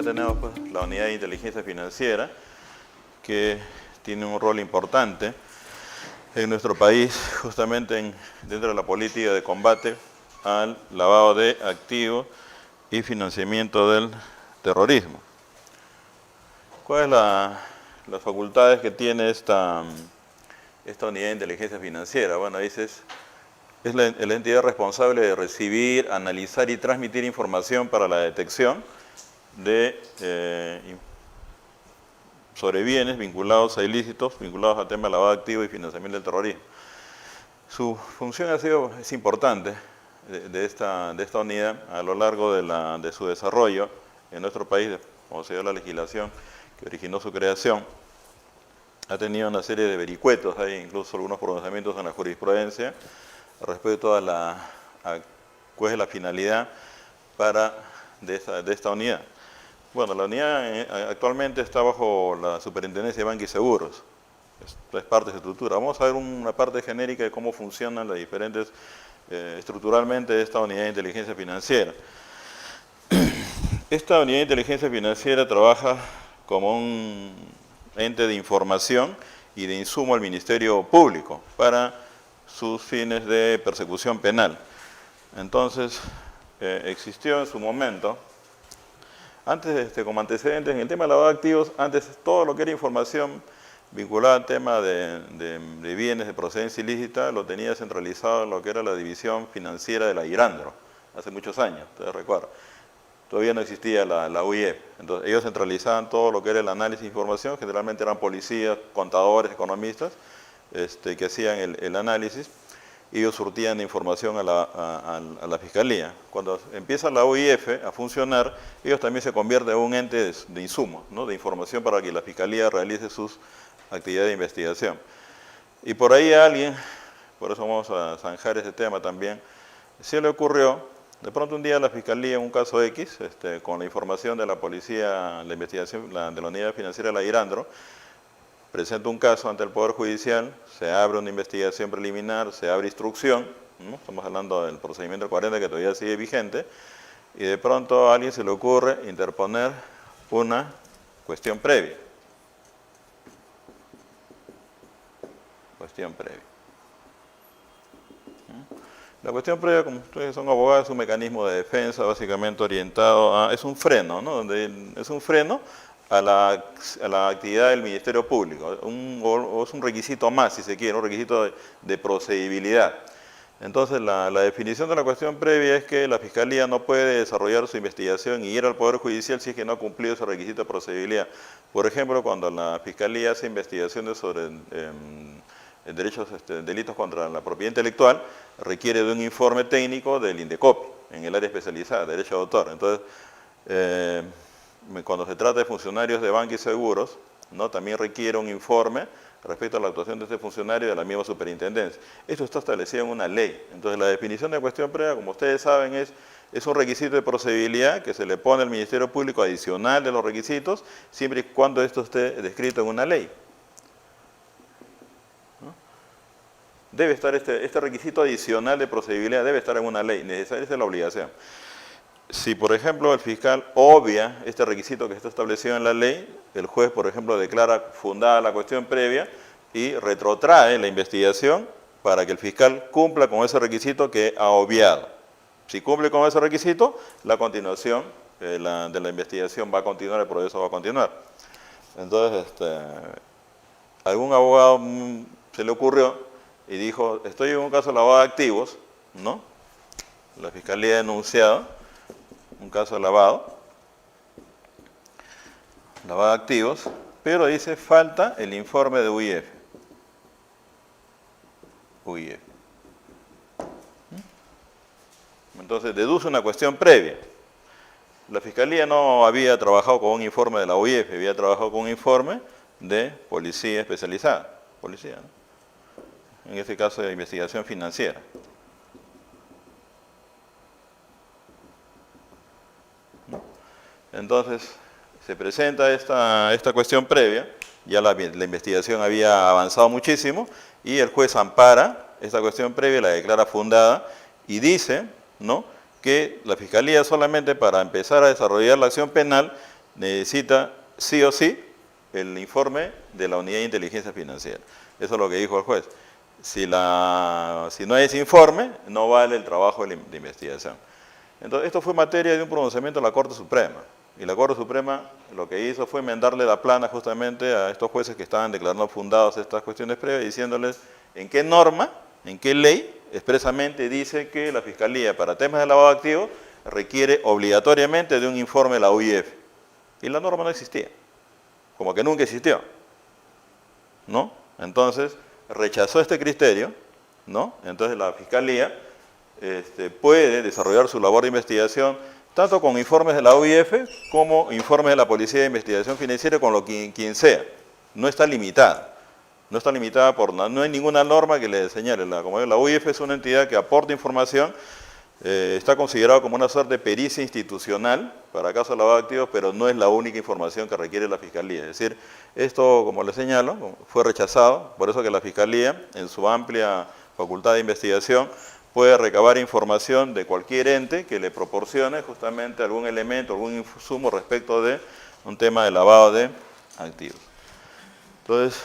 acá tenemos pues, la unidad de inteligencia financiera, que tiene un rol importante en nuestro país, justamente dentro de la política de combate al lavado de activos y financiamiento del terrorismo. ¿Cuáles son las facultades que tiene esta unidad de inteligencia financiera? Bueno, dices, es la entidad responsable de recibir, analizar y transmitir información para la detección sobre bienes vinculados a ilícitos, vinculados al tema de lavado de activos y financiamiento del terrorismo. Su función es importante de esta unidad a lo largo de su desarrollo en nuestro país, como se dio la legislación que originó su creación. Ha tenido una serie de vericuetos, hay incluso algunos pronunciamientos en la jurisprudencia respecto a cuál es la finalidad de esta unidad. Bueno, la unidad actualmente está bajo la Superintendencia de Banca y Seguros. Es parte de su estructura. Vamos a ver una parte genérica de cómo funcionan las diferentes, estructuralmente, esta unidad de inteligencia financiera. Esta unidad de inteligencia financiera trabaja como un ente de información y de insumo al Ministerio Público para sus fines de persecución penal. Entonces, existió en su momento, antes como antecedentes, en el tema de lavado de activos, antes todo lo que era información vinculada al tema de bienes de procedencia ilícita lo tenía centralizado en lo que era la división financiera de la Irandro, hace muchos años, ustedes recuerdan. Todavía no existía la UIF, entonces ellos centralizaban todo lo que era el análisis de información, generalmente eran policías, contadores, economistas, que hacían el análisis, y ellos surtían de información a la Fiscalía. Cuando empieza la UIF a funcionar, ellos también se convierten en un ente de insumo, ¿no?, de información para que la Fiscalía realice sus actividades de investigación. Y por ahí a alguien, por eso vamos a zanjar ese tema también, se le ocurrió, de pronto un día la Fiscalía, en un caso X, con la información de la policía, la investigación de la unidad financiera de la Irandro, presenta un caso ante el Poder Judicial, se abre una investigación preliminar, se abre instrucción, ¿no? Estamos hablando del procedimiento 40 que todavía sigue vigente, y de pronto a alguien se le ocurre interponer una cuestión previa. Cuestión previa. La cuestión previa, como ustedes son abogados, es un mecanismo de defensa básicamente orientado es un freno, ¿no? Es un freno a la actividad del Ministerio Público, o es un requisito más, si se quiere, un requisito de procedibilidad. Entonces, la definición de la cuestión previa es que la Fiscalía no puede desarrollar su investigación y ir al Poder Judicial si es que no ha cumplido ese requisito de procedibilidad. Por ejemplo, cuando la Fiscalía hace investigaciones sobre delitos contra la propiedad intelectual, requiere de un informe técnico del INDECOPI, en el área especializada, derecho de autor. Entonces, cuando se trata de funcionarios de banca y seguros, ¿no?, también requiere un informe respecto a la actuación de este funcionario de la misma superintendencia. Esto está establecido en una ley. Entonces, la definición de cuestión previa, como ustedes saben, es un requisito de procedibilidad que se le pone al Ministerio Público adicional de los requisitos, siempre y cuando esto esté descrito en una ley. Debe estar este requisito adicional de procedibilidad, debe estar en una ley, necesaria es la obligación. Si, por ejemplo, el fiscal obvia este requisito que está establecido en la ley, el juez, por ejemplo, declara fundada la cuestión previa y retrotrae la investigación para que el fiscal cumpla con ese requisito que ha obviado. Si cumple con ese requisito, la continuación de la investigación va a continuar, el proceso va a continuar. Entonces, algún abogado se le ocurrió y dijo, estoy en un caso de lavado de activos, ¿no? La Fiscalía ha denunciado un caso de lavado de activos, pero dice, falta el informe de UIF. Entonces, deduce una cuestión previa. La Fiscalía no había trabajado con un informe de la UIF, había trabajado con un informe de policía especializada, policía, ¿no?, en este caso de investigación financiera. Entonces, se presenta esta cuestión previa, ya la investigación había avanzado muchísimo, y el juez ampara esta cuestión previa, la declara fundada, y dice, ¿no?, que la Fiscalía solamente para empezar a desarrollar la acción penal necesita sí o sí el informe de la unidad de inteligencia financiera. Eso es lo que dijo el juez. Si no hay ese informe, no vale el trabajo de investigación. Entonces, esto fue materia de un pronunciamiento de la Corte Suprema. Y la Corte Suprema lo que hizo fue enmendarle la plana justamente a estos jueces que estaban declarando fundados estas cuestiones previas, diciéndoles en qué norma, en qué ley, expresamente dice que la Fiscalía para temas de lavado de activos requiere obligatoriamente de un informe de la UIF. Y la norma no existía, como que nunca existió, ¿no? Entonces, rechazó este criterio, ¿no? Entonces la Fiscalía puede desarrollar su labor de investigación tanto con informes de la UIF como informes de la Policía de Investigación Financiera, con lo que quien sea. No está limitada. No está limitada por nada. No hay ninguna norma que le señale. Como la UIF es una entidad que aporta información, está considerado como una suerte de pericia institucional para casos de lavado de activos, pero no es la única información que requiere la Fiscalía. Es decir, esto, como le señalo, fue rechazado, por eso que la Fiscalía, en su amplia facultad de investigación, puede recabar información de cualquier ente que le proporcione justamente algún elemento, algún insumo respecto de un tema de lavado de activos. Entonces,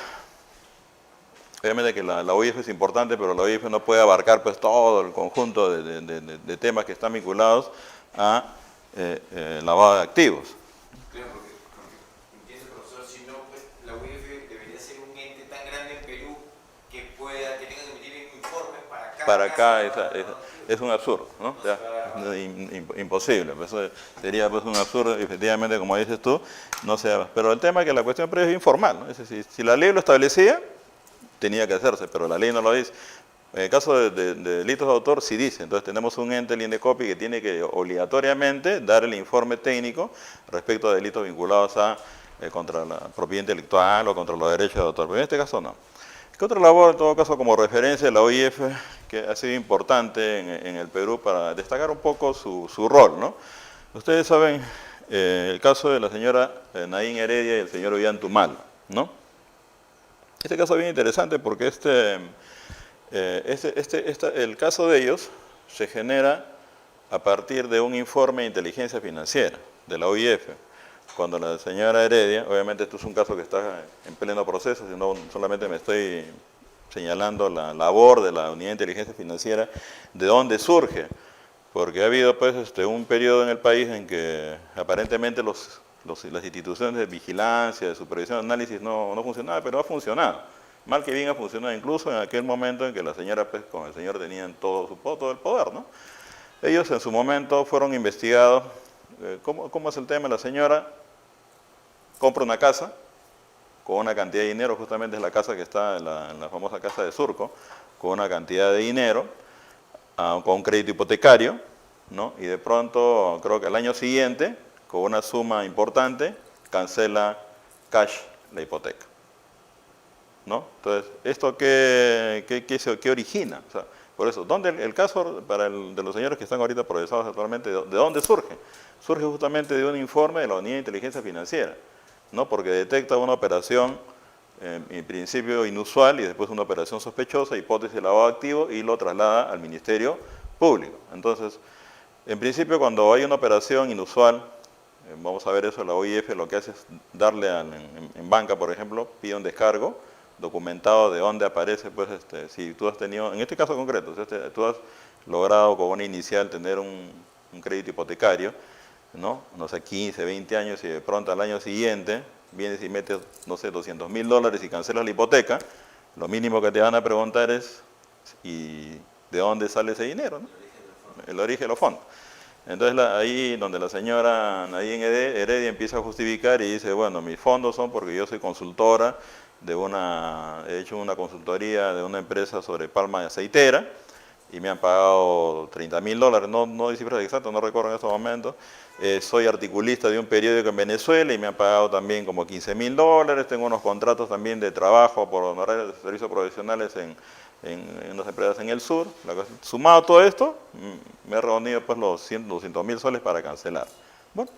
obviamente que la UIF es importante, pero la UIF no puede abarcar pues todo el conjunto de temas que están vinculados a lavado de activos. Claro, porque entiende, profesor, si no, pues la UIF debería ser un ente tan grande en Perú que tenga que emitir informes para cada es un absurdo, ¿no? Ya, imposible, eso sería pues un absurdo, efectivamente, como dices tú, no sea. Pero el tema es que la cuestión previa es informal, ¿no? Es decir, si la ley lo establecía, tenía que hacerse, pero la ley no lo dice. En el caso de delitos de autor, sí dice. Entonces tenemos un ente, el INDECOPI, que tiene que obligatoriamente dar el informe técnico respecto a delitos vinculados a contra la propiedad intelectual o contra los derechos de autor. Pero en este caso no. ¿Qué otra labor, en todo caso, como referencia de la OIF, que ha sido importante en el Perú para destacar un poco su rol, ¿no? Ustedes saben el caso de la señora Nadine Heredia y el señor Ollanthumal, ¿no? Este caso es bien interesante porque el caso de ellos se genera a partir de un informe de inteligencia financiera de la OIF. Cuando la señora Heredia, obviamente esto es un caso que está en pleno proceso, sino solamente me estoy señalando la labor de la unidad de inteligencia financiera, de dónde surge, porque ha habido pues un periodo en el país en que aparentemente las instituciones de vigilancia, de supervisión, de análisis no funcionaban, pero ha funcionado. Mal que bien ha funcionado, incluso en aquel momento en que la señora pues, con el señor tenían todo el poder, ¿no? Ellos en su momento fueron investigados. ¿Cómo es el tema? La señora compra una casa con una cantidad de dinero, justamente es la casa que está en la famosa casa de Surco, con una cantidad de dinero, con un crédito hipotecario, ¿no? Y de pronto, creo que al año siguiente, con una suma importante, cancela cash la hipoteca, ¿no? Entonces, ¿esto qué origina? O sea, por eso, el caso de los señores que están ahorita procesados actualmente, ¿de dónde surge? Surge justamente de un informe de la Unidad de Inteligencia Financiera, ¿no? Porque detecta una operación, en principio inusual, y después una operación sospechosa, hipótesis de lavado de activos, y lo traslada al Ministerio Público. Entonces, en principio, cuando hay una operación inusual, vamos a ver eso, la OIF lo que hace es darle en banca, por ejemplo, pide un descargo documentado de dónde aparece, pues, si tú has tenido, en este caso concreto, tú has logrado con una inicial tener un crédito hipotecario, ¿no? No sé, 15, 20 años, y de pronto al año siguiente vienes y metes, no sé, $200.000 y cancelas la hipoteca, lo mínimo que te van a preguntar es, ¿y de dónde sale ese dinero, ¿no? El origen de los fondos. Entonces ahí donde la señora Nadine Heredia empieza a justificar y dice, bueno, mis fondos son porque yo soy consultora he hecho una consultoría de una empresa sobre palma aceitera y me han pagado $30.000, no hay cifras exactas, no recuerdo en estos momentos. Soy articulista de un periódico en Venezuela y me han pagado también como $15.000, tengo unos contratos también de trabajo por honorarios de servicios profesionales en unas empresas en el sur. Sumado todo esto, me he reunido pues los 200.000 soles para cancelar. Bueno,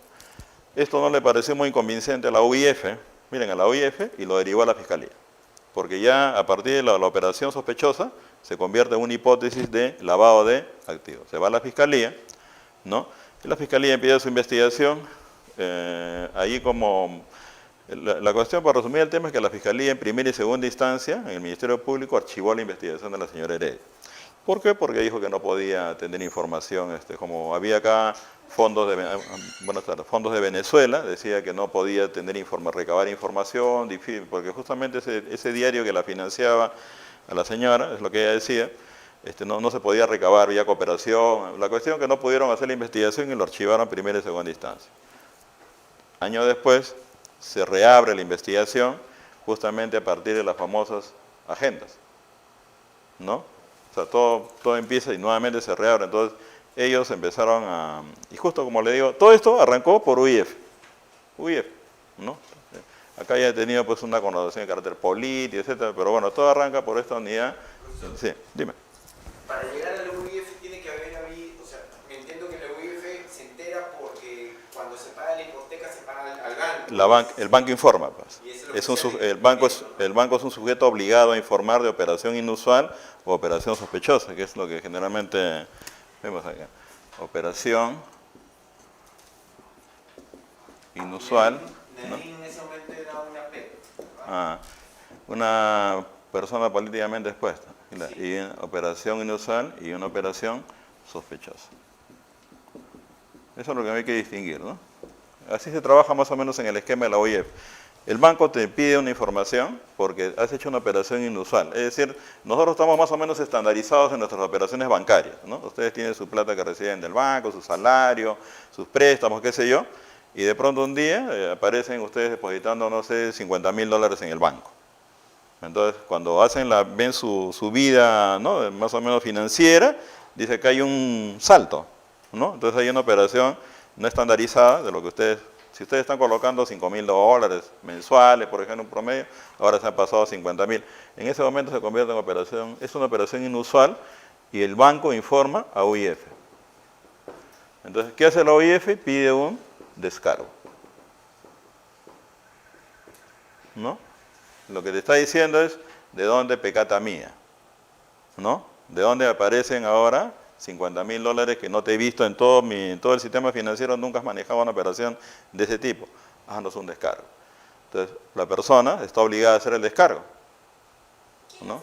esto no le pareció muy convincente a la UIF, miren, a la UIF, y lo derivó a la Fiscalía. Porque ya a partir de la operación sospechosa se convierte en una hipótesis de lavado de activos. Se va a la Fiscalía, ¿no? Y la Fiscalía empieza su investigación ahí como... La cuestión, para resumir el tema, es que la Fiscalía en primera y segunda instancia, en el Ministerio Público, archivó la investigación de la señora Heredia. ¿Por qué? Porque dijo que no podía tener información, como había acá fondos de Venezuela, decía que no podía recabar información, porque justamente ese diario que la financiaba a la señora, es lo que ella decía, no se podía recabar vía cooperación. La cuestión es que no pudieron hacer la investigación y lo archivaron en primera y segunda instancia. Años después se reabre la investigación justamente a partir de las famosas agendas, ¿no? O sea, todo empieza y nuevamente se reabre. Entonces ellos empezaron y justo como le digo, todo esto arrancó por UIF, ¿no? Acá ya he tenido pues una connotación de carácter político, etcétera, pero bueno, todo arranca por esta unidad. Sí, dime. Para llegar a la UIF tiene que haber habido, o sea, entiendo que la UIF se entera porque cuando se paga la hipoteca se paga al banco. El banco informa, pues. El banco es un sujeto obligado a informar de operación inusual o operación sospechosa, que es lo que generalmente vemos acá. Operación inusual. ¿No? En ese momento era una P. Una persona políticamente expuesta. Sí. Y operación inusual y una operación sospechosa. Eso es lo que hay que distinguir, ¿no? Así se trabaja más o menos en el esquema de la OIF. El banco te pide una información porque has hecho una operación inusual. Es decir, nosotros estamos más o menos estandarizados en nuestras operaciones bancarias, ¿no? Ustedes tienen su plata que reciben del banco, su salario, sus préstamos, qué sé yo, y de pronto un día aparecen ustedes depositando, no sé, $50.000 en el banco. Entonces, cuando ven su vida, ¿no?, más o menos financiera, dice que hay un salto, ¿no? Entonces hay una operación no estandarizada de lo que si ustedes están colocando $5.000 mensuales, por ejemplo, un promedio, ahora se han pasado a 50.000. En ese momento se convierte en es una operación inusual y el banco informa a UIF. Entonces, ¿qué hace la UIF? Pide un descargo, ¿no? Lo que te está diciendo es, ¿de dónde pecata mía? ¿No? ¿De dónde aparecen ahora $50.000 que no te he visto en todo el sistema financiero? Nunca has manejado una operación de ese tipo. Háganos un descargo. Entonces, la persona está obligada a hacer el descargo, ¿no?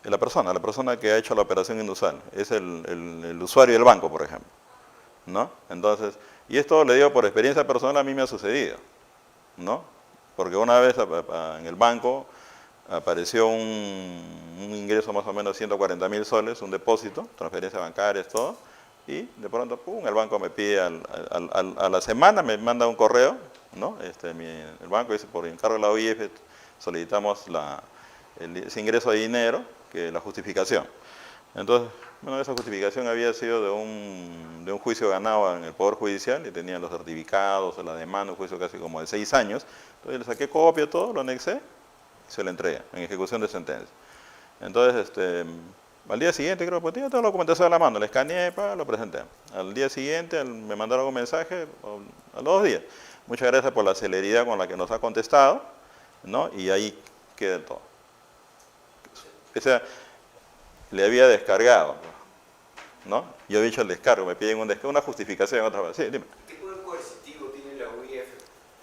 La persona que ha hecho la operación inusual. Es el usuario del banco, por ejemplo, ¿no? Entonces, y esto le digo por experiencia personal, a mí me ha sucedido, ¿no? Porque una vez en el banco apareció un ingreso más o menos de 140.000 soles, un depósito, transferencias bancarias, todo, y de pronto, pum, el banco me pide, a la semana me manda un correo, ¿no? El banco dice, por encargo de la OIF, solicitamos ese ingreso de dinero, que es la justificación. Entonces, bueno, esa justificación había sido de un juicio ganado en el Poder Judicial, y tenían los certificados, la demanda, un juicio casi como de 6 años. Entonces le saqué copia, todo, lo anexé, y se lo entrega en ejecución de sentencia. Entonces, al día siguiente, creo, pues tenía toda la documentación a la mano, le escaneé, lo presenté. Al día siguiente me mandaron un mensaje, a los 2 días. Muchas gracias por la celeridad con la que nos ha contestado, ¿no? Y ahí queda todo. O sea, le había descargado, ¿no? Yo he dicho el descargo, me piden una justificación otra vez. Sí, dime. ¿Qué poder coercitivo tiene la UIF?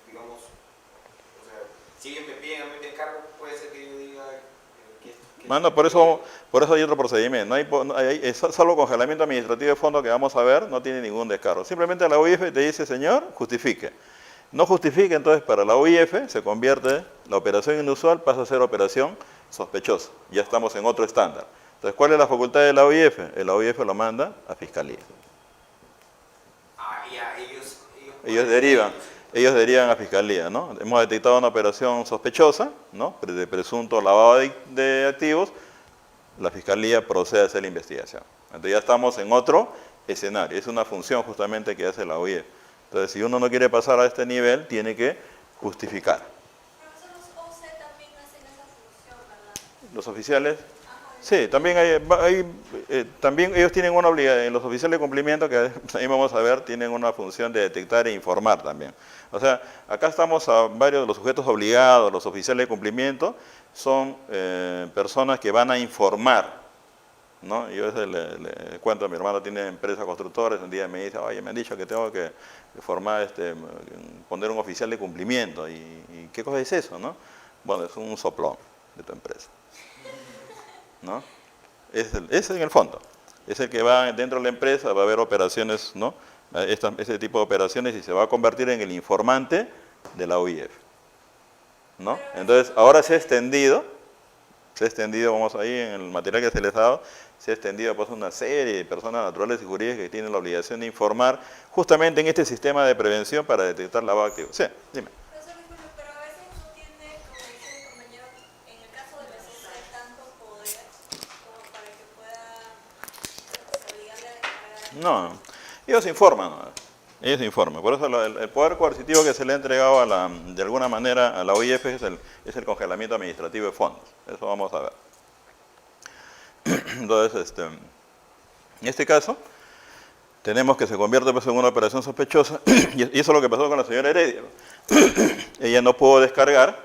Digamos, o sea, si ellos me piden a mí un descargo, puede ser que yo diga Mano, por eso hay otro procedimiento. Salvo congelamiento administrativo de fondo que vamos a ver, no tiene ningún descargo. Simplemente la UIF te dice, señor, justifique. No justifique, entonces para la UIF se convierte, la operación inusual pasa a ser operación sospechosa. Ya estamos en otro estándar. Entonces, ¿cuál es la facultad de la OIF? La OIF lo manda a Fiscalía. Ellos derivan a Fiscalía, ¿no? Hemos detectado una operación sospechosa, ¿no?, de presunto lavado de activos, la Fiscalía procede a hacer la investigación. Entonces ya estamos en otro escenario, es una función justamente que hace la OIF. Entonces, si uno no quiere pasar a este nivel, tiene que justificar. Profesor, los OC también hacen esa función, ¿verdad? Los oficiales... Sí, también también ellos tienen una obligación, los oficiales de cumplimiento, que ahí vamos a ver, tienen una función de detectar e informar también. O sea, acá estamos a varios de los sujetos obligados, los oficiales de cumplimiento, son personas que van a informar ¿no? Y yo a veces le cuento a mi hermano, tiene empresa constructora, un día me dice, oye, me han dicho que tengo que formar, poner un oficial de cumplimiento. ¿Y qué cosa es eso, no? Bueno, es un soplón de tu empresa, ¿no? Ese es en el fondo. Es el que va dentro de la empresa, va a haber operaciones, ¿no? Ese tipo de operaciones y se va a convertir en el informante de la OIF, ¿no? Entonces, ahora se ha extendido, vamos ahí en el material que se les ha dado, se ha extendido pues una serie de personas naturales y jurídicas que tienen la obligación de informar justamente en este sistema de prevención para detectar lavado de activos. Sí, dime. Profesor, disculpe, pero a veces no tiene, como dice mi compañero, en el caso de la SEC, tanto poder como para que pueda obligarle a declarar. No, ellos informan, ¿no? Ellos informan. Por eso el poder coercitivo que se le ha entregado de alguna manera a la OIF es el congelamiento administrativo de fondos. Eso vamos a ver. Entonces, en este caso, tenemos que se convierte pues, en una operación sospechosa, y eso es lo que pasó con la señora Heredia. Ella no pudo descargar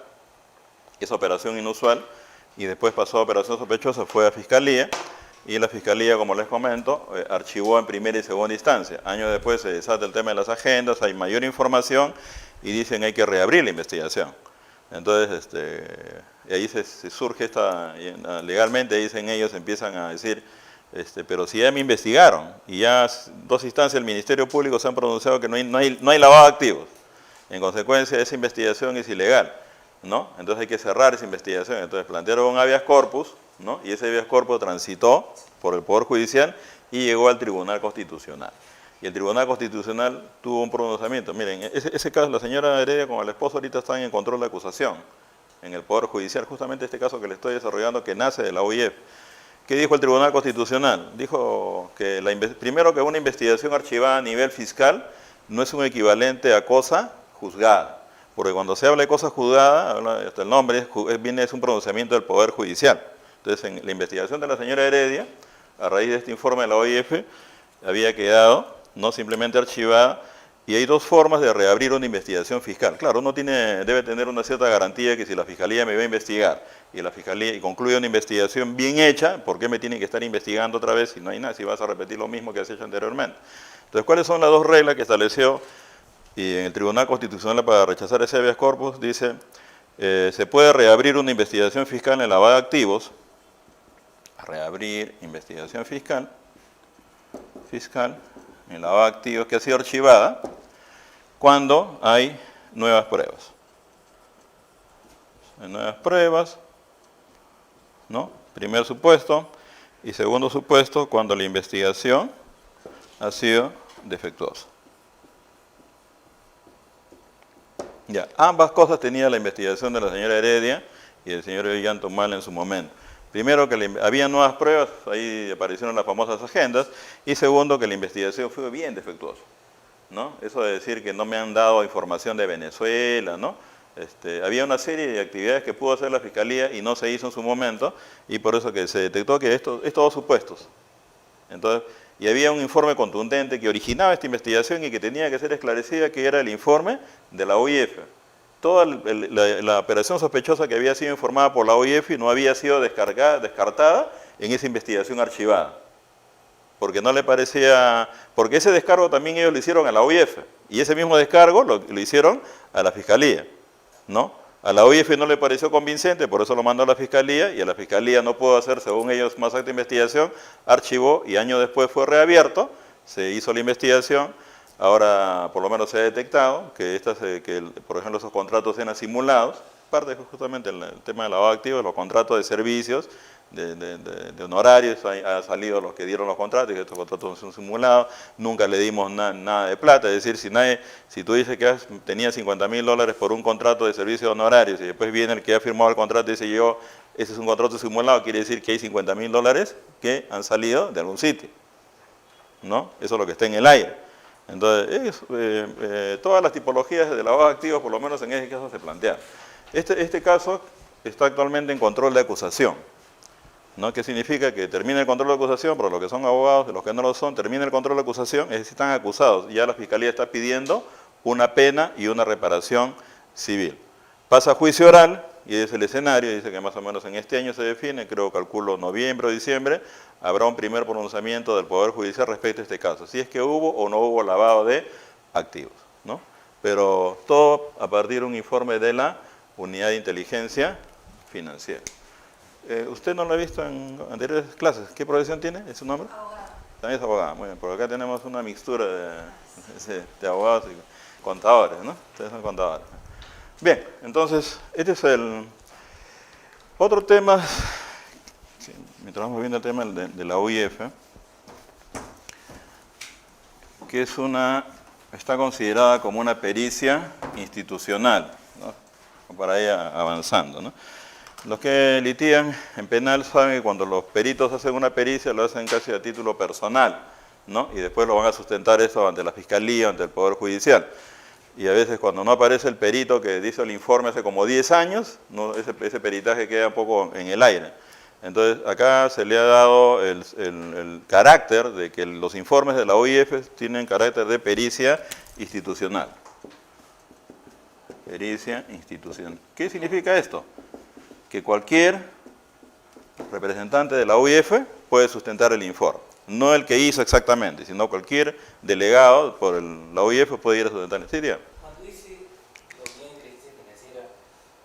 esa operación inusual, y después pasó a operación sospechosa, fue a Fiscalía, y la Fiscalía, como les comento, archivó en primera y segunda instancia. Años después se desata el tema de las agendas, hay mayor información, y dicen hay que reabrir la investigación. Entonces, y ahí se surge legalmente, dicen ellos, empiezan a decir, pero si ya me investigaron, y ya dos instancias del Ministerio Público se han pronunciado que no hay lavado de activos. En consecuencia, esa investigación es ilegal, ¿no? Entonces hay que cerrar esa investigación. Entonces plantearon un habeas corpus, ¿no? Y ese habeas corpus transitó por el Poder Judicial y llegó al Tribunal Constitucional. Y el Tribunal Constitucional tuvo un pronunciamiento. Miren, ese caso, la señora Heredia con el esposo ahorita están en control de acusación en el Poder Judicial, justamente este caso que le estoy desarrollando que nace de la OIF. ¿Qué dijo el Tribunal Constitucional? Dijo que primero que una investigación archivada a nivel fiscal no es un equivalente a cosa juzgada, porque cuando se habla de cosa juzgada, hasta el nombre es un pronunciamiento del Poder Judicial. Entonces, en la investigación de la señora Heredia, a raíz de este informe de la OIF, había quedado no simplemente archivada, y hay dos formas de reabrir una investigación fiscal. Claro, uno debe tener una cierta garantía que si la Fiscalía me va a investigar y la Fiscalía concluye una investigación bien hecha, ¿por qué me tienen que estar investigando otra vez si no hay nada, si vas a repetir lo mismo que has hecho anteriormente? Entonces, ¿cuáles son las dos reglas que estableció y en el Tribunal Constitucional para rechazar ese habeas corpus? Dice, se puede reabrir una investigación fiscal en lavado de activos, reabrir investigación fiscal, en lavado de activos que ha sido archivada, cuando hay nuevas pruebas. Hay nuevas pruebas, ¿no? Primer supuesto, y segundo supuesto, cuando la investigación ha sido defectuosa. Ya, ambas cosas tenía la investigación de la señora Heredia y del señor Ollantumal en su momento. Primero, que había nuevas pruebas, ahí aparecieron las famosas agendas, y segundo, que la investigación fue bien defectuosa, ¿no? Eso de decir que no me han dado información de Venezuela, ¿no? Había una serie de actividades que pudo hacer la Fiscalía y no se hizo en su momento, y por eso que se detectó que estos dos supuestos. Entonces, y había un informe contundente que originaba esta investigación y que tenía que ser esclarecida, que era el informe de la OIF. Toda la operación sospechosa que había sido informada por la OIF no había sido descartada en esa investigación archivada. Porque no le parecía, porque ese descargo también ellos lo hicieron a la OIF, y ese mismo descargo lo hicieron a la Fiscalía, ¿no? A la OIF no le pareció convincente, por eso lo mandó a la Fiscalía, y a la Fiscalía no pudo hacer, según ellos, más acta de investigación, archivó, y años después fue reabierto, se hizo la investigación. Ahora, por lo menos se ha detectado que, por ejemplo, esos contratos eran simulados, parte justamente del tema de lavado de activos, los contratos de servicios, de honorarios, ha salido los que dieron los contratos y que estos contratos son simulados, nunca le dimos nada de plata, es decir, si tú dices que tenías $50.000 por un contrato de servicios honorarios y después viene el que ha firmado el contrato y dice ese es un contrato simulado, quiere decir que hay $50.000 que han salido de algún sitio, ¿no? Eso es lo que está en el aire. Entonces, todas las tipologías de lavado de activos, por lo menos en ese caso, se plantean. Este caso está actualmente en control de acusación, ¿no? ¿Qué significa? Que termina el control de acusación, pero los que son abogados y los que no lo son, termina el control de acusación, es decir, están acusados. Ya la Fiscalía está pidiendo una pena y una reparación civil. Pasa a juicio oral, y es el escenario, dice que más o menos en este año se define, creo, calculo noviembre o diciembre, habrá un primer pronunciamiento del Poder Judicial respecto a este caso, si es que hubo o no hubo lavado de activos, ¿no? Pero todo a partir de un informe de la Unidad de Inteligencia Financiera. ¿Usted no lo ha visto en anteriores clases? ¿Qué profesión tiene? ¿Es su nombre? Abogada. También es abogada, muy bien. Por acá tenemos una mixtura de abogados y contadores, ¿no? Ustedes son contadores. Bien, entonces, este es el otro tema, mientras vamos viendo el tema de la UIF, que es está considerada como una pericia institucional, ¿no? Para ir avanzando, ¿no? Los que litigan en penal saben que cuando los peritos hacen una pericia lo hacen casi a título personal, ¿no? Y después lo van a sustentar eso ante la Fiscalía, ante el Poder Judicial. Y a veces cuando no aparece el perito que dice el informe hace como 10 años, ¿no? ese peritaje queda un poco en el aire. Entonces acá se le ha dado el carácter de que los informes de la OIF tienen carácter de pericia institucional. Pericia institucional. ¿Qué significa esto? Que cualquier representante de la UIF puede sustentar el informe. No el que hizo exactamente, sino cualquier delegado por la UIF puede ir a sustentar. ¿Sí, Diana? Cuando dice la Unidad de Inteligencia Financiera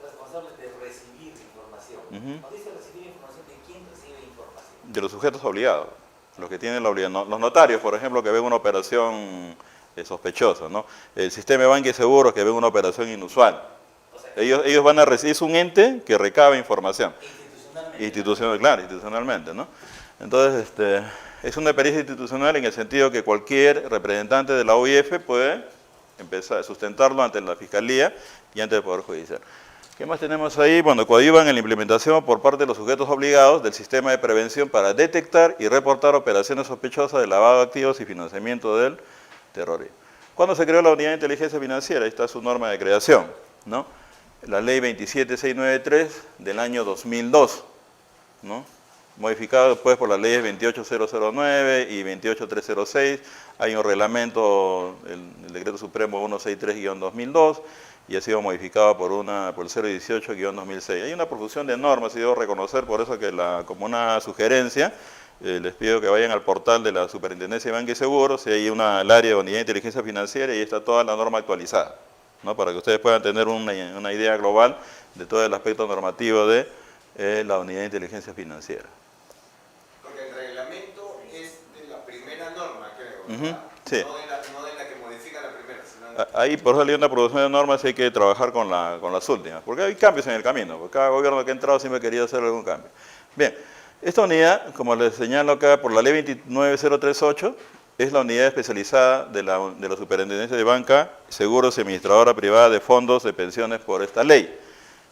responsable de recibir información, cuando dice recibir información, ¿de quién recibe información? De los sujetos obligados, los que tienen la obligación. Los notarios, por ejemplo, que ven una operación sospechosa, ¿no? El sistema de banca y seguros que ven una operación inusual. Ellos van a recibir, es un ente que recaba información. Institucionalmente, ¿no? Entonces, es una pericia institucional en el sentido que cualquier representante de la OIF puede empezar a sustentarlo ante la Fiscalía y ante el Poder Judicial. ¿Qué más tenemos ahí? Bueno, coadyuvan en la implementación por parte de los sujetos obligados del sistema de prevención para detectar y reportar operaciones sospechosas de lavado de activos y financiamiento del terrorismo. ¿Cuándo se creó la Unidad de Inteligencia Financiera? Ahí está su norma de creación, ¿no? La ley 27693 del año 2002, ¿no? Modificado después por las leyes 28009 y 28306, hay un reglamento, el decreto supremo 163-2002, y ha sido modificado por el 018-2006. Hay una profusión de normas, y debo reconocer, por eso que como una sugerencia, les pido que vayan al portal de la Superintendencia de Banca y Seguros, y hay el área de Unidad de Inteligencia Financiera, y está toda la norma actualizada, ¿no? Para que ustedes puedan tener una idea global de todo el aspecto normativo de la Unidad de Inteligencia Financiera. Porque el reglamento es de la primera norma, creo, ¿verdad? Sí. No de la que modifica la primera, sino Ahí, por eso hay una producción de normas, hay que trabajar con las últimas, porque hay cambios en el camino, porque cada gobierno que ha entrado siempre ha querido hacer algún cambio. Bien, esta unidad, como les señalo acá, por la ley 29038, es la unidad especializada de la Superintendencia de Banca, Seguros y Administradora Privada de Fondos de Pensiones por esta ley.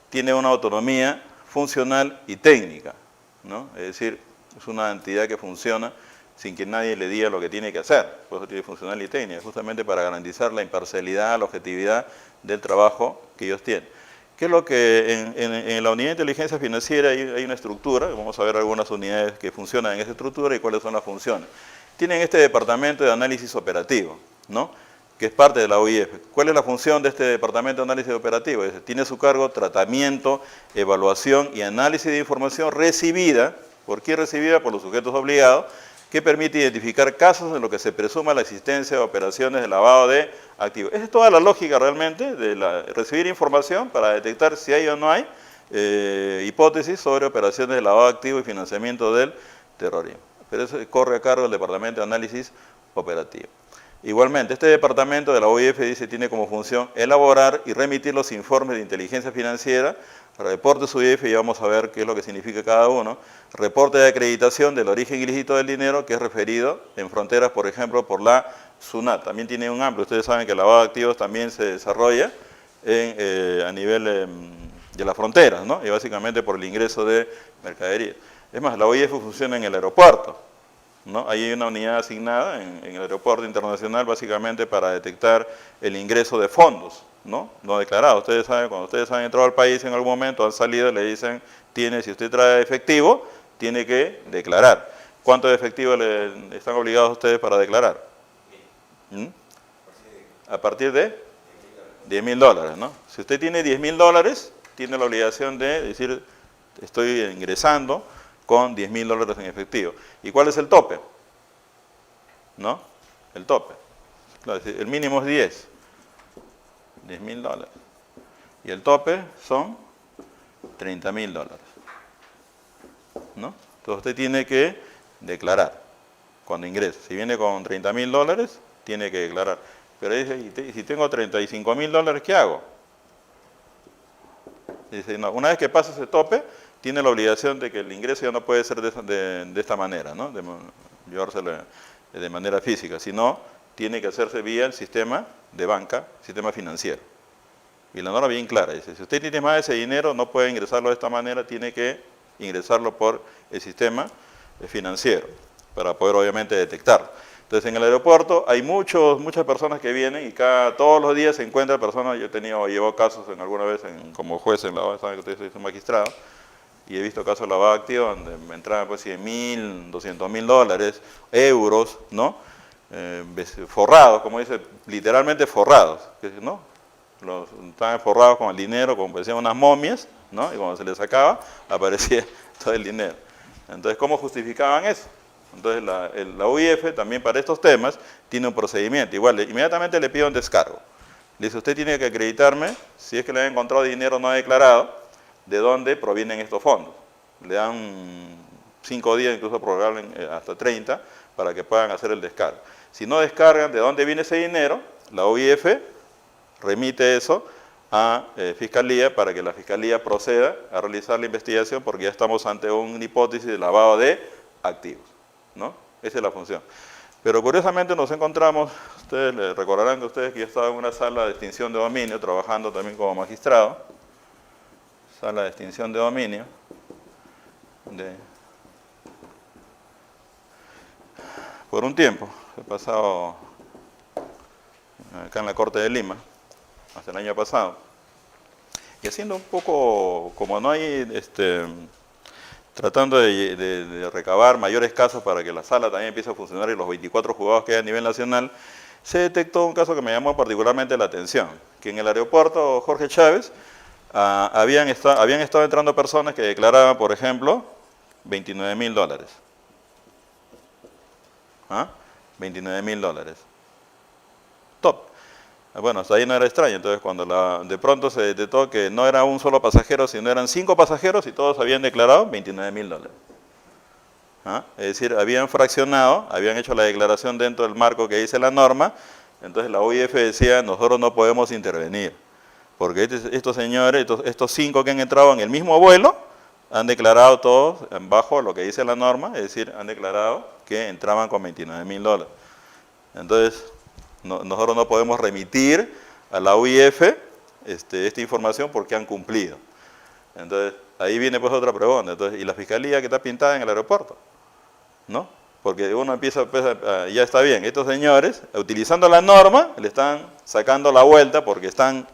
Tiene una autonomía funcional y técnica, ¿no? Es decir, es una entidad que funciona sin que nadie le diga lo que tiene que hacer. Por eso tiene funcional y técnica, justamente para garantizar la imparcialidad, la objetividad del trabajo que ellos tienen. ¿Qué es lo que en la Unidad de Inteligencia Financiera hay una estructura? Vamos a ver algunas unidades que funcionan en esa estructura y cuáles son las funciones. Tienen este departamento de análisis operativo, ¿no? Que es parte de la OIF. ¿Cuál es la función de este departamento de análisis operativo? Tiene a su cargo tratamiento, evaluación y análisis de información recibida, ¿por qué recibida? Por los sujetos obligados, que permite identificar casos en los que se presuma la existencia de operaciones de lavado de activos. Esa es toda la lógica realmente de recibir información para detectar si hay o no hay hipótesis sobre operaciones de lavado de activos y financiamiento del terrorismo. Pero eso corre a cargo del Departamento de Análisis Operativo. Igualmente, este departamento de la OIF dice tiene como función elaborar y remitir los informes de inteligencia financiera, reportes UIF, y vamos a ver qué es lo que significa cada uno, reporte de acreditación del origen ilícito del dinero, que es referido en fronteras, por ejemplo, por la SUNAT. También tiene un amplio, ustedes saben que el lavado de activos también se desarrolla a nivel de las fronteras, ¿no? Y básicamente por el ingreso de mercaderías. Es más, la OIF funciona en el aeropuerto, ¿no? Hay una unidad asignada en el aeropuerto internacional básicamente para detectar el ingreso de fondos, ¿no? No declarados. Ustedes saben, cuando ustedes han entrado al país en algún momento, han salido, le dicen, si usted trae efectivo, tiene que declarar. ¿Cuánto de efectivo le están obligados ustedes para declarar? A partir de $10.000, ¿no? Si usted tiene $10.000, tiene la obligación de decir, estoy ingresando con $10.000 en efectivo. ¿Y cuál es el tope? ¿No? El tope. Claro, el mínimo es 10. $10.000. Y el tope son $30.000. ¿No? Entonces usted tiene que declarar cuando ingrese. Si viene con $30.000, tiene que declarar. Pero dice, ¿y si tengo $35.000, qué hago? Dice, no, una vez que pasa ese tope, tiene la obligación de que el ingreso ya no puede ser de esta manera, ¿no? De llevárselo de manera física, sino tiene que hacerse vía el sistema de banca, sistema financiero. Y la norma bien clara, dice, si usted tiene más de ese dinero, no puede ingresarlo de esta manera, tiene que ingresarlo por el sistema financiero, para poder obviamente detectarlo. Entonces en el aeropuerto hay muchas personas que vienen y todos los días se encuentran personas, yo llevo casos alguna vez como juez en la OAS, saben que usted es un magistrado, y he visto casos de lavado activo donde me entraban pues $100.000, $200.000, euros, ¿no? Forrados, como dice, literalmente forrados, ¿no? Estaban forrados con el dinero, como parecían unas momias, ¿no? Y cuando se les sacaba, aparecía todo el dinero. Entonces, ¿cómo justificaban eso? Entonces, la UIF también para estos temas tiene un procedimiento. Igual, inmediatamente le pido un descargo. Le dice, usted tiene que acreditarme, si es que le han encontrado dinero no declarado, de dónde provienen estos fondos. Le dan 5 días, incluso prorrogarle hasta 30, para que puedan hacer el descargo. Si no descargan de dónde viene ese dinero, la UIF remite eso a Fiscalía para que la Fiscalía proceda a realizar la investigación, porque ya estamos ante una hipótesis de lavado de activos, ¿no? Esa es la función. Pero curiosamente nos encontramos, ustedes recordarán que ustedes que yo estaba en una sala de extinción de dominio, trabajando también como magistrado, sala de extinción de dominio, por un tiempo, he pasado acá en la Corte de Lima, hasta el año pasado, y haciendo un poco, como no hay, tratando de recabar mayores casos para que la sala también empiece a funcionar y los 24 juzgados que hay a nivel nacional, se detectó un caso que me llamó particularmente la atención, que en el aeropuerto Jorge Chávez habían estado entrando personas que declaraban, por ejemplo, $29.000. ¿Ah? $29.000. Top. Bueno, hasta ahí no era extraño. Entonces, cuando de pronto se detectó que no era un solo pasajero, sino eran 5 pasajeros y todos habían declarado $29.000. ¿Ah? Es decir, habían fraccionado, habían hecho la declaración dentro del marco que dice la norma. Entonces, la UIF decía, nosotros no podemos intervenir, porque estos señores, estos 5 que han entrado en el mismo vuelo, han declarado todos bajo lo que dice la norma, es decir, han declarado que entraban con $29.000. Entonces, nosotros no podemos remitir a la UIF esta información porque han cumplido. Entonces, ahí viene pues otra pregunta. Entonces, ¿y la Fiscalía que está pintada en el aeropuerto? ¿No? Porque uno empieza, ya está bien, estos señores, utilizando la norma, le están sacando la vuelta porque están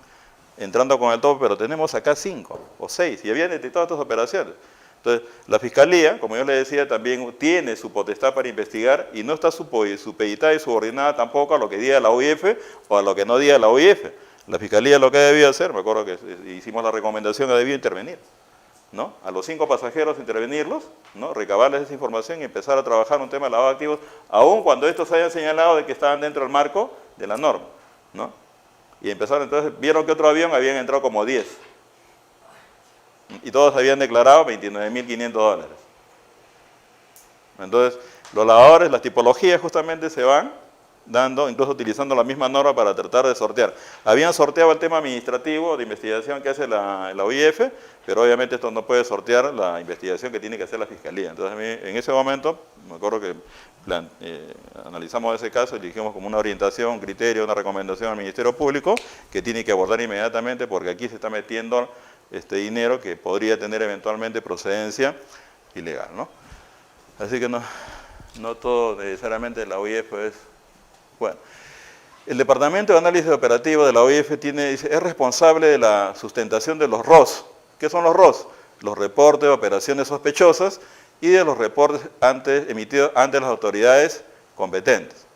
entrando con el tope, pero tenemos acá 5 o 6 y habían detectado estas operaciones. Entonces, la Fiscalía, como yo le decía, también tiene su potestad para investigar y no está supeditada y subordinada tampoco a lo que diga la UIF o a lo que no diga la UIF. La Fiscalía lo que debió hacer, me acuerdo que hicimos la recomendación que debió intervenir, ¿no? A los 5 pasajeros intervenirlos, ¿no? Recabarles esa información y empezar a trabajar un tema de lavado de activos, aun cuando estos hayan señalado de que estaban dentro del marco de la norma, ¿no? Y empezaron, entonces, vieron que otro avión habían entrado como 10. Y todos habían declarado $29.500. Entonces, los lavadores, las tipologías justamente se van dando, incluso utilizando la misma norma para tratar de sortear. Habían sorteado el tema administrativo de investigación que hace la UIF, pero obviamente esto no puede sortear la investigación que tiene que hacer la Fiscalía. Entonces, a mí, en ese momento, me acuerdo que analizamos ese caso y dijimos como una orientación, un criterio, una recomendación al Ministerio Público que tiene que abordar inmediatamente porque aquí se está metiendo este dinero que podría tener eventualmente procedencia ilegal, ¿no? Así que no todo necesariamente la UIF es... Bueno, el Departamento de Análisis Operativo de la UIF es responsable de la sustentación de los ROS. ¿Qué son los ROS? Los reportes de operaciones sospechosas y de los reportes emitidos ante las autoridades competentes.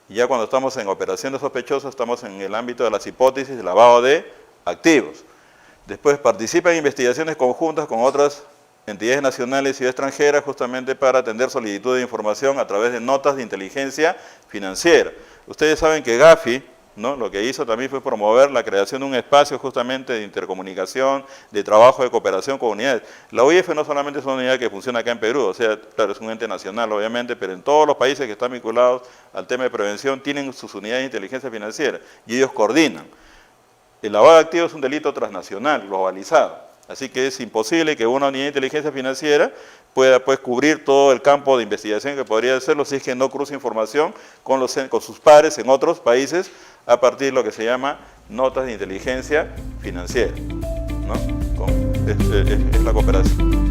Y ya cuando estamos en operaciones sospechosas, estamos en el ámbito de las hipótesis de lavado de activos. Después participa en investigaciones conjuntas con otras entidades nacionales y extranjeras justamente para atender solicitudes de información a través de notas de inteligencia financiera. Ustedes saben que Gafi, ¿no?, lo que hizo también fue promover la creación de un espacio justamente de intercomunicación, de trabajo de cooperación con unidades. La UIF no solamente es una unidad que funciona acá en Perú, o sea, claro, es un ente nacional obviamente, pero en todos los países que están vinculados al tema de prevención tienen sus unidades de inteligencia financiera y ellos coordinan. El lavado de activos es un delito transnacional, globalizado, así que es imposible que una unidad de inteligencia financiera pueda pues cubrir todo el campo de investigación que podría hacerlo si es que no cruza información con sus pares en otros países a partir de lo que se llama notas de inteligencia financiera, ¿no? Es la cooperación.